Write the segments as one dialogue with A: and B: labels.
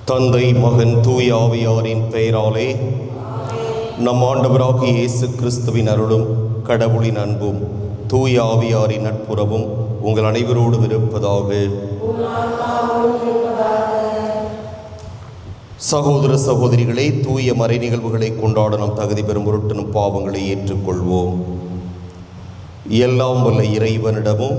A: தந்தை மகன் தூய ஆவியாரின் பெயராலே நம் ஆண்டவராகிய இயேசு கிறிஸ்துவின் அருளும் கடவுளின் அன்பும் தூய ஆவியாரின் நட்புறவும் உங்கள் அனைவரோடும் இருப்பதாக. சகோதர சகோதரிகளே, தூய மறை நிகழ்வுகளை கொண்டாட நாம் தகுதி பெறும் பொருட்டு நம் பாவங்களை ஏற்றுக்கொள்வோம். எல்லாம் வல்ல இறைவனிடமும்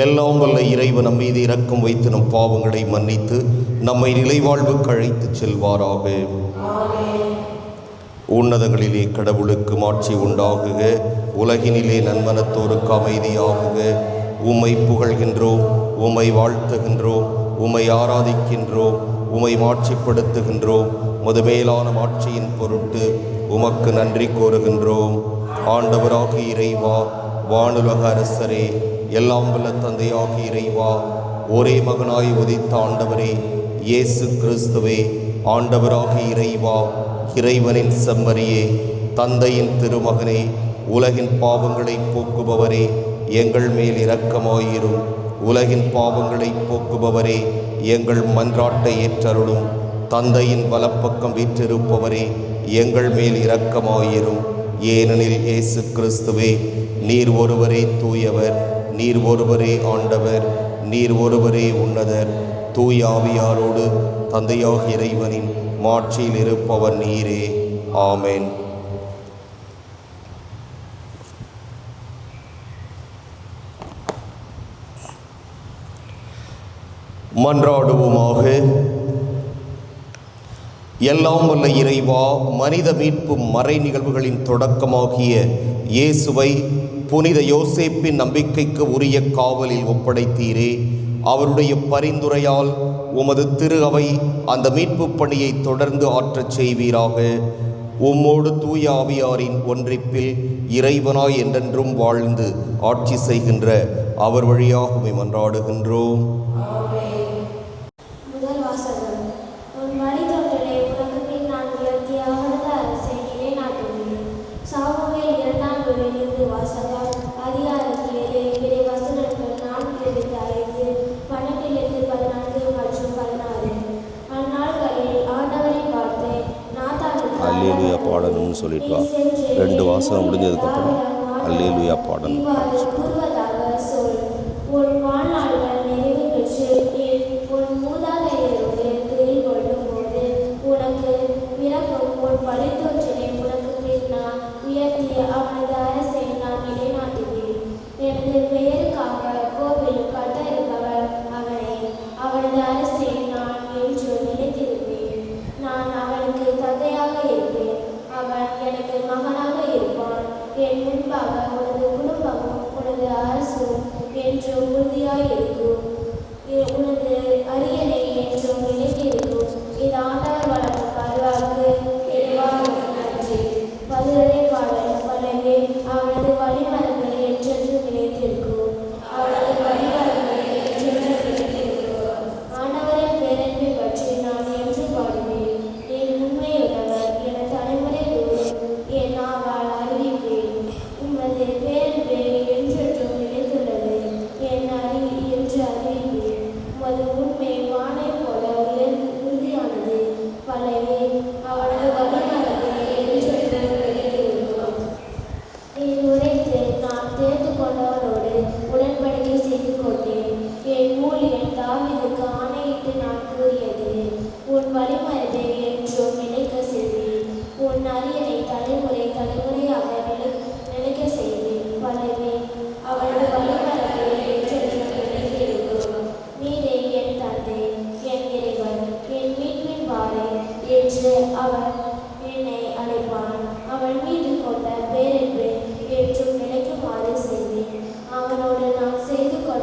A: எல்லாம் வல்ல இறைவன் நம் மீது இரக்கம் வைத்து நம் பாவங்களை மன்னித்து நம்மை நிலைவாழ்வுக்கு அழைத்து செல்வாராக. உன்னதங்களிலே கடவுளுக்கு மாட்சி உண்டாகுக, உலகினிலே நன்மனத்தோருக்கு அமைதியாகுக. உம்மை புகழ்கின்றோம், உம்மை வாழ்த்துகின்றோம், உம்மை ஆராதிக்கின்றோம், உம்மை மாட்சிப்படுத்துகின்றோம். மதுமேலான மாட்சியின் பொருட்டு உமக்கு நன்றி கோருகின்றோம். ஆண்டவராகிய இறைவா, வானுலக அரசரே, எல்லாம் வல்ல தந்தையாகிய இறைவா, ஒரே மகனாய் உதித்த ஆண்டவரே இயேசு கிறிஸ்துவே, ஆண்டவராகிய இறைவா, இறைவனின் செம்மறியே, தந்தையின் திருமகனே, உலகின் பாவங்களை போக்குபவரே, எங்கள் மேல் இரக்கமாயிரும். உலகின் பாவங்களை போக்குபவரே, எங்கள் மன்றாட்டை ஏற்றருளும். தந்தையின் வலப்பக்கம் வீற்றிருப்பவரே, எங்கள் மேல் இரக்கமாயிரும். ஏனெனில் இயேசு கிறிஸ்துவே, நீர் ஒருவரே தூயவர், நீர் ஒருவரே ஆண்டவர், நீர் ஒருவரே உன்னதர். தூய ஆவியாரோடு தந்தையாகிய இறைவனின் மாட்சியில் இருப்பவர் நீரே. ஆமென். மன்றாடுவோமாக. எல்லாம் வல்ல இறைவா, மனித மீட்பு மறை நிகழ்வுகளின் தொடக்கமாகிய இயேசுவை புனித யோசேப்பின் நம்பிக்கைக்கு உரிய காவலில் ஒப்படைத்தீரே. அவருடைய பரிந்துரையால் உமது திரு அவை அந்த மீட்பு பணியை தொடர்ந்து ஆற்றச் செய்வீராக. உம்மோடு தூய ஆவியாரின் ஒன்றிப்பில் இறைவனாய் என்றென்றும் வாழ்ந்து ஆட்சி செய்கின்ற அவர் வழியாக உம்மை மன்றாடுகின்றோம்.
B: அல்லேலூயா பாடணும்னு சொல்லிட்டு வா. 2 வாசகம் முடிஞ்சதுக்கப்புறம் அல்லேலூயா பாடணும்.
C: அவனோடு நான் செய்து கொண்ட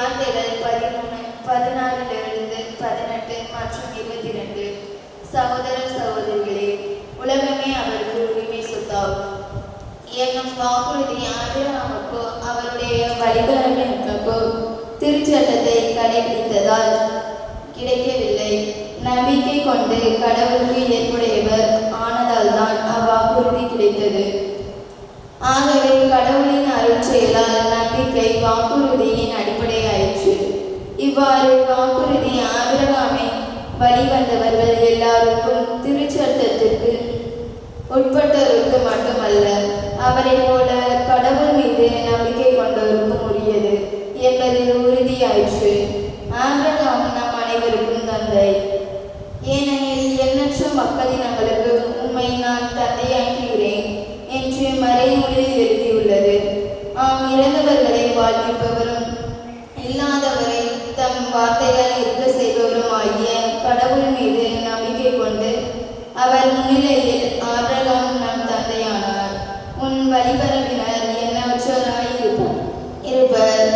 C: வார்த்தைகள் 14 18 மற்றும் 22. சகோதர சகோதரிகளே, உலகமே அவருக்கு உரிமை சொத்தாகும் என்னும் வாக்குறுதி ஆபிரகாமுக்கோ அவருடைய வழிபரப்பிற்கோ திருச்சட்டத்தை கடைபிடித்ததால் கிடைக்கவில்லை. நம்பிக்கை கொண்டு கடவுளுக்கு ஏற்புடையவர் ஆனதால் தான் அவ்வாக்குறுதி கிடைத்தது. ஆகவே கடவுளின் அருள் செயலால் நம்பிக்கை வாக்குறுதியின் அடிப்படையாயிற்று. இவ்வாறு வாக்குறுதி ஆபிரகாமை வழிவந்தவர்கள் எல்லாருக்கும் திருச்சட்டத்திற்கு உட்பட்டவருக்கு மட்டுமல்ல, அவரை போல கடவுள் மீது நம்பிக்கை கொண்டவருக்கும் உரியது என்பது உறுதியாயிற்று. ஆபிரகாம் நம் அனைவருக்கும் தந்தை. ஏனெனில் எண்ணற்ற மக்களினங்களுக்கு உம்மை நான் தந்தையாக்குகிறேன் என்று மறைநூலில் எழுதியுள்ளது. இறந்தவர்களை வாழ்விப்பவரும் இல்லாதவரை தம் வார்த்தையால் இருக்க செய்பவரும் ஆகிய கடவுள் மீது நம்பிக்கை கொண்டு அவர் முன்னிலையில் ஆபிரகாம் நம் தந்தையானார். உன் வழிபரப்பினர் எண்ணற்றவராய் இருப்பர்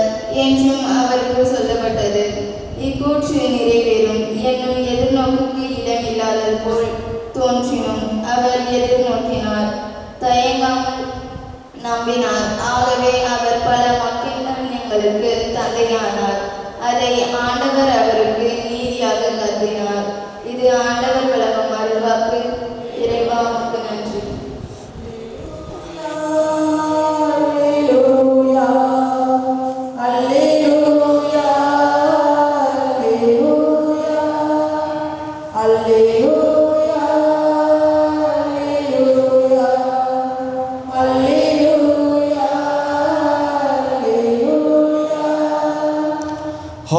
C: என்றும் அவருக்கு சொல்லப்பட்டது. இக்கூற்று நிறைவேறும் என்னும் எதிர்நோக்குக்கு இடம் இல்லாதது போல் தோன்றினும் அவர் எதிர்நோக்கினார், தயங்காமல் நம்பினார். ஆகவே அவர் பல மக்களினங்களுக்கு தந்தையானார். அதை ஆண்டவர் அவருக்கு நீதியாக கருதினார். இது ஆண்டவர் வழங்கும் அருள்வாக்கு. இறைவாவுக்கு நன்றி.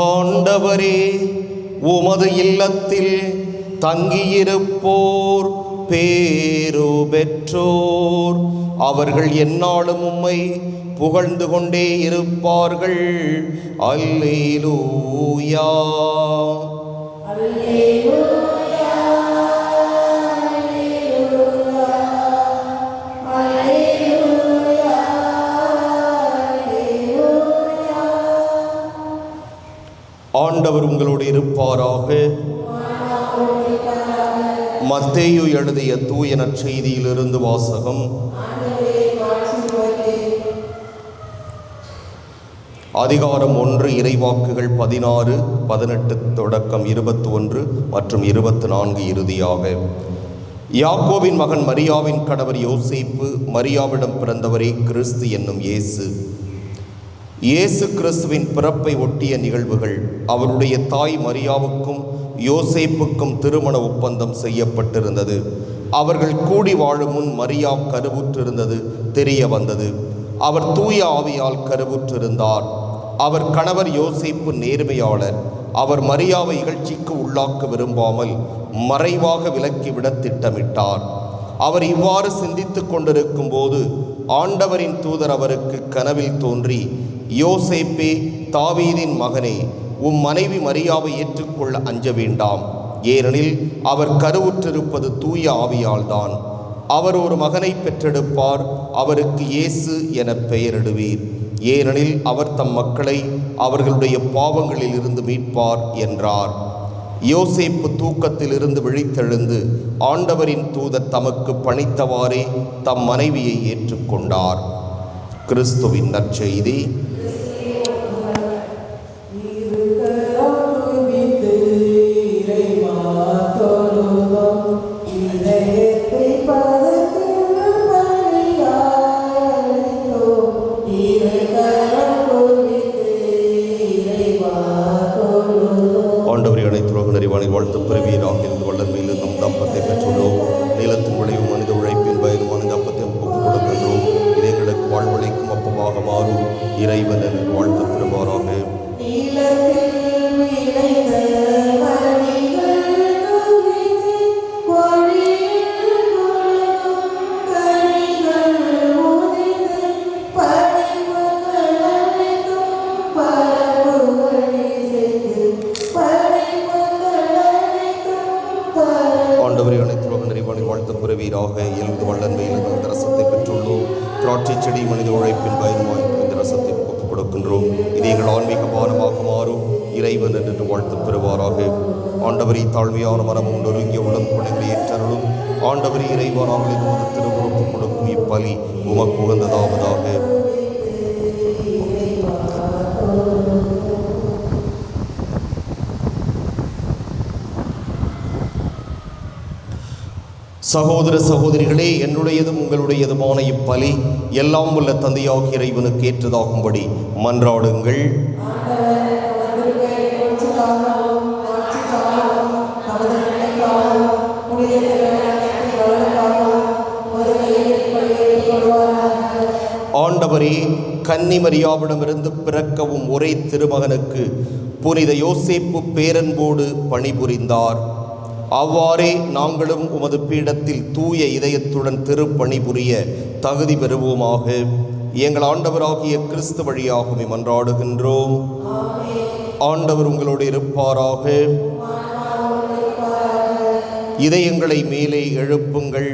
A: ஆண்டவரே, உமது இல்லத்தில் தங்கியிருப்போர் பேரு பெற்றோர். அவர்கள் எந்நாளும் உம்மை புகழ்ந்து கொண்டே இருப்பார்கள். அல்லேலூயா. ஆண்டவர் உங்களோடு இருப்பாராக. மத்தேயு எழுதிய தூய நற்செய்தியிலிருந்து வாசகம். அதிகாரம் 1, இறைவாக்குகள் 16, 18 தொடக்கம் 21 மற்றும் 24 இறுதியாக. யாக்கோபின் மகன் மரியாவின் கணவர் யோசேப்பு, மரியாவிடம் பிறந்தவரே கிறிஸ்து என்னும் இயேசு. இயேசு கிறிஸ்துவின் பிறப்பை ஒட்டிய நிகழ்வுகள். அவருடைய தாய் மரியாவுக்கும் யோசேப்புக்கும் திருமண ஒப்பந்தம் செய்யப்பட்டிருந்தது. அவர்கள் கூடி வாழும் முன் மரியா கருவுற்றிருந்தது தெரிய வந்தது. அவர் தூய ஆவியால் கருவுற்றிருந்தார். அவர் கணவர் யோசேப்பு நேர்மையாளர். அவர் மரியாவை இகழ்ச்சிக்கு உள்ளாக்க விரும்பாமல் மறைவாக விலக்கிவிட திட்டமிட்டார். அவர் இவ்வாறு சிந்தித்து கொண்டிருக்கும் போது ஆண்டவரின் தூதர் அவருக்கு கனவில் தோன்றி, யோசேப்பே, தாவீதின் மகனே, உம் மனைவி மரியாவை ஏற்றுக்கொள்ள அஞ்ச வேண்டாம். ஏனெனில் அவர் கருவுற்றிருப்பது தூய ஆவியால்தான். அவர் ஒரு மகனை பெற்றெடுப்பார். அவருக்கு இயேசு என பெயரிடுவீர். ஏனெனில் அவர் தம் மக்களை அவர்களுடைய பாவங்களில் இருந்து மீட்பார் என்றார். யோசேப்பு தூக்கத்திலிருந்து விழித்தெழுந்து ஆண்டவரின் தூதர் தமக்கு பணித்தவாறே தம் மனைவியை ஏற்றுக்கொண்டார். கிறிஸ்துவின் நற்செய்தி. ஆண்டவரை அனைத்து உலக நிறைவானில் வாழ்த்து பெறுவீராக. இருந்து வல்லமையில் நம் தம்பத்தை பெற்றுள்ளோம். நீளத்தின் விளைவு மனித உழைப்பின் பயனுமான இந்த அப்பத்தை ஒப்புக் கொடுக்கின்றோம். இதை எங்களுக்கு வாழ்வழைக்கும் அப்பமாக மாறும் இறைவன் என வாழ்த்து பெறுவாராக. ஆண்டவரை அனைத்து உலக நிறைவானில் வாழ்த்து பெறுவீராக. எழுந்து வல்லன்மையில் இந்த ரசத்தை பெற்றுள்ளோம். திராட்சை செடி மனித உழைப்பின் பயனுமாய் இந்த ரசத்தை கொடுக்கின்றோம். இது எங்கள் ஆன்மீக பானமாக மாறும். இறைவன் என்று வாழ்த்து பெறுவாராக. ஆண்டவரை தாழ்மையான மனமும் நொறுங்கிய உள்ளம் கொண்டங்களை ஏற்றருளும். ஆண்டவரை இறைவா, நாங்கள் உமது திருவுறுப்பு கொடுக்கும் இப்பலி உமக்கு உகந்ததாவதாக. சகோதர சகோதரிகளே, என்னுடையதும் உங்களுடையதுமான இப்பலி எல்லாம் உள்ள தந்தையாகிய இறைவனுக்கு ஏற்றதாகும்படி மன்றாடுங்கள். ஆண்டவரே, கன்னி மரியாவிடமிருந்து பிறக்கவும் ஒரே திருமகனுக்கு புனித யோசேப்பு பேரன்போடு பணிபுரிந்தார். அவ்வாறே நாங்களும் உமது பீடத்தில் தூய இதயத்துடன் திருப்பணிபுரிய தகுதி பெறுவோமாக. எங்கள் ஆண்டவராகிய கிறிஸ்து வழியாகவே மன்றாடுகின்றோம். ஆண்டவர் உங்களோடு இருப்பாராக. இதயங்களை மேலே எழுப்புங்கள்.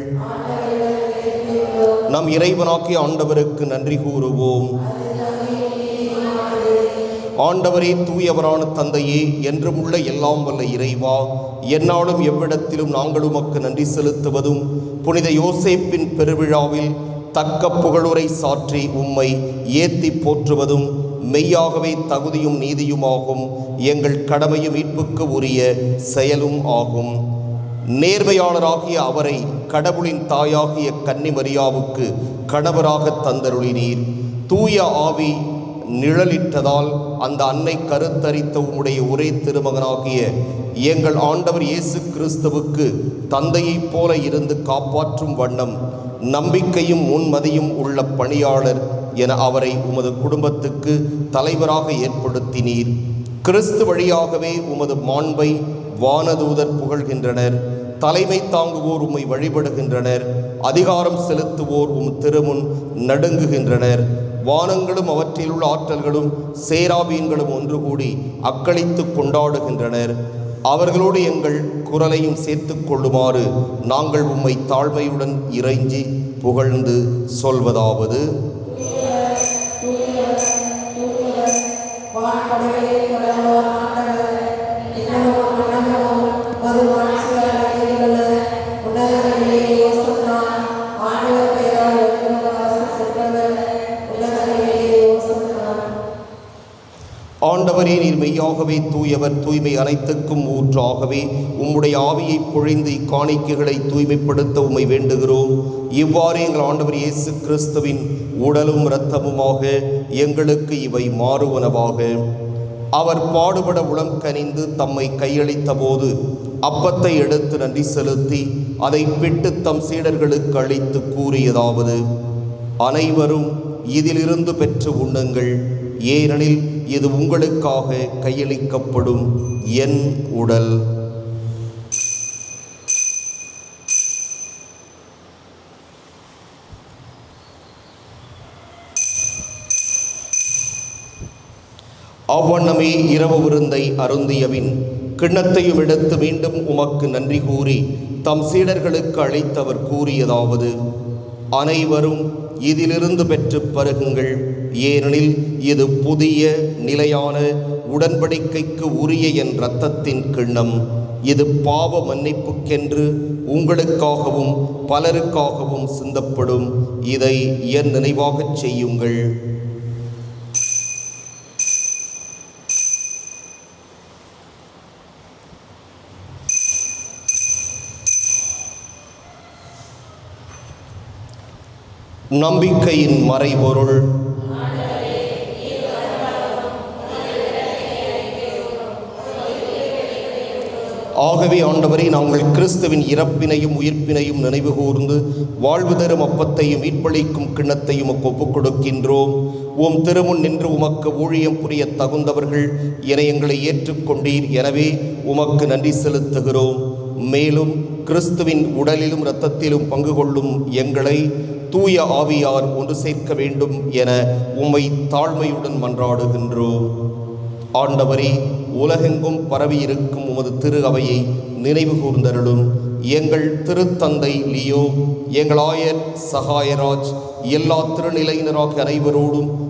A: நம் இறைவனாகிய ஆண்டவருக்கு நன்றி கூறுவோம். ஆண்டவரே, தூயவரான தந்தையே, என்றும் உள்ள எல்லாம் வல்ல இறைவா, எந்நாளும் எவ்விடத்திலும் நாங்கள் உமக்கு நன்றி செலுத்துவதும் புனித யோசேப்பின் பெருவிழாவில் தக்க புகழுரை சாற்றி உம்மை ஏத்தி போற்றுவதும் மெய்யாகவே தகுதியும் நீதியுமாகும். எங்கள் கடமையும் மீட்புக்கு உரிய செயலும் ஆகும். நேர்மையாளராகிய அவரை கடவுளின் தாயாகிய கன்னி மரியாவுக்கு கணவராக தந்தருளினீர். தூய ஆவி நிழலிட்டதால் அந்த அன்னை கருத்தரித்த உம்முடைய ஒரே திருமகனாகிய எங்கள் ஆண்டவர் இயேசு கிறிஸ்துவுக்கு தந்தையைப் போல இருந்து காப்பாற்றும் வண்ணம் நம்பிக்கையும் முன்மதியும் உள்ள பணியாளர் என அவரை உமது குடும்பத்துக்கு தலைவராக ஏற்படுத்தினீர். கிறிஸ்து வழியாகவே உமது மாண்பை வானதூதர் புகழ்கின்றனர். தலைமை தாங்குவோர் உம்மை வழிபடுகின்றனர். அதிகாரம் செலுத்துவோர் உம் திருமுன் நடுங்குகின்றனர். வானங்களும் அவற்றில் உள்ள ஆற்றல்களும் சேராபீன்களும் ஒன்று கூடி அக்களித்து கொண்டாடுகின்றனர். அவர்களோடு எங்கள் குரலையும் சேர்த்து கொள்ளுமாறு நாங்கள் உம்மை தாழ்மையுடன் இறைஞ்சி புகழ்ந்து சொல்வதாவது: ஆண்டவரே, நீர் மெய்யாகவே தூயவர், தூய்மை அனைத்துக்கும் ஊற்றாகவே உம்முடைய ஆவியை பொழிந்து இக்காணிக்கைகளை தூய்மைப்படுத்த உம்மை வேண்டுகிறோம். இவ்வாறு எங்கள் ஆண்டவர் இயேசு கிறிஸ்துவின் உடலும் இரத்தமுமாக எங்களுக்கு இவை மாறுவனவாக. அவர் பாடுபட உளம் கனிந்து தம்மை கையளித்த போது அப்பத்தை எடுத்து நன்றி செலுத்தி அதை பிட்டு தம் சீடர்களுக்கு அளித்து கூறியதாவது: அனைவரும் இதிலிருந்து பெற்று உண்ணுங்கள், ஏனெனில் இது உங்களுக்காக கையளிக்கப்படும் என் உடல். அவ்வண்ணமே இரவு விருந்தை அருந்தியபின் கிண்ணத்தையும் எடுத்து மீண்டும் உமக்கு நன்றி கூறி தம் சீடர்களுக்கு அழைத்தவர் கூறியதாவது: அனைவரும் இதிலிருந்து பெற்று பருகுங்கள், ஏனெனில் இது புதிய நிலையான உடன்படிக்கைக்கு உரிய என் இரத்தத்தின் கிண்ணம். இது பாவ மன்னிப்புக்கென்று உங்களுக்காகவும் பலருக்காகவும் சிந்தப்படும். இதை என் நினைவாகச் செய்யுங்கள். நம்பிக்கையின் மறைபொருள். ஆகவே ஆண்டவரே, நாங்கள் கிறிஸ்துவின் இறப்பினையும் உயிர்ப்பினையும் நினைவு கூர்ந்து வாழ்வு தரும் அப்பத்தையும் மீட்பளிக்கும் கிண்ணத்தையும் ஒப்புக் கொடுக்கின்றோம். உம் திருமுன் நின்று உமக்கு ஊழியம் புரிய தகுந்தவர்கள் என எங்களை ஏற்றுக்கொண்டீர். எனவே உமக்கு நன்றி செலுத்துகிறோம். மேலும் கிறிஸ்துவின் உடலிலும் இரத்தத்திலும் பங்கு கொள்ளும் எங்களை தூய ஆவியார் ஒன்று சேர்க்க வேண்டும் என உம்மை தாழ்மையுடன் மன்றாடுகின்றோம். ஆண்டவரே, உலகெங்கும் பரவியிருக்கும் உமது திரு அவையை நினைவு கூர்ந்தருளும். எங்கள் திருத்தந்தை லியோ, எங்கள் ஆயர் சகாயராஜ், எல்லா திருநிலையினராகிய அனைவரோடும்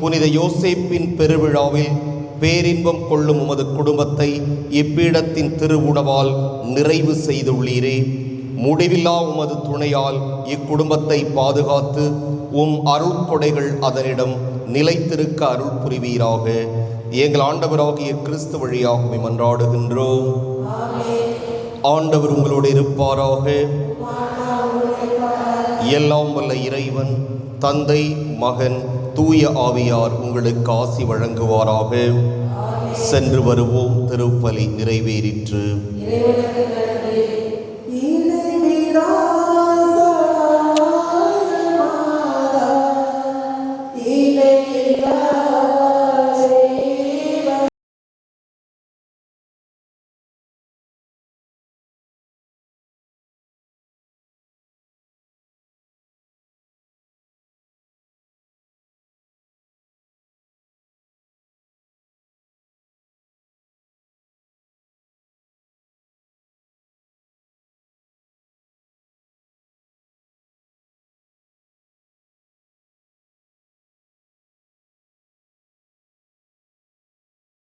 A: புனித யோசேப்பின் பெருவிழாவில் பேரின்பம் கொள்ளும் உமது குடும்பத்தை இப்பீடத்தின் திருவுணவால் நிறைவு செய்துள்ளீரே. முடிவில்லா உமது துணையால் இக்குடும்பத்தை பாதுகாத்து உம் அருள் கொடைகள் அதனிடம் நிலைத்திருக்க அருள் புரிவீராக. எங்கள் ஆண்டவராகிய கிறிஸ்து வழியாக மன்றாடுகின்றோம். ஆண்டவர் உங்களோடு இருப்பாராக. எல்லாம் வல்ல இறைவன் தந்தை, மகன், தூய ஆவியார் உங்களுக்கு ஆசி வழங்குவாராக. சென்று வருவோம். திருப்பலி நிறைவேறிற்று.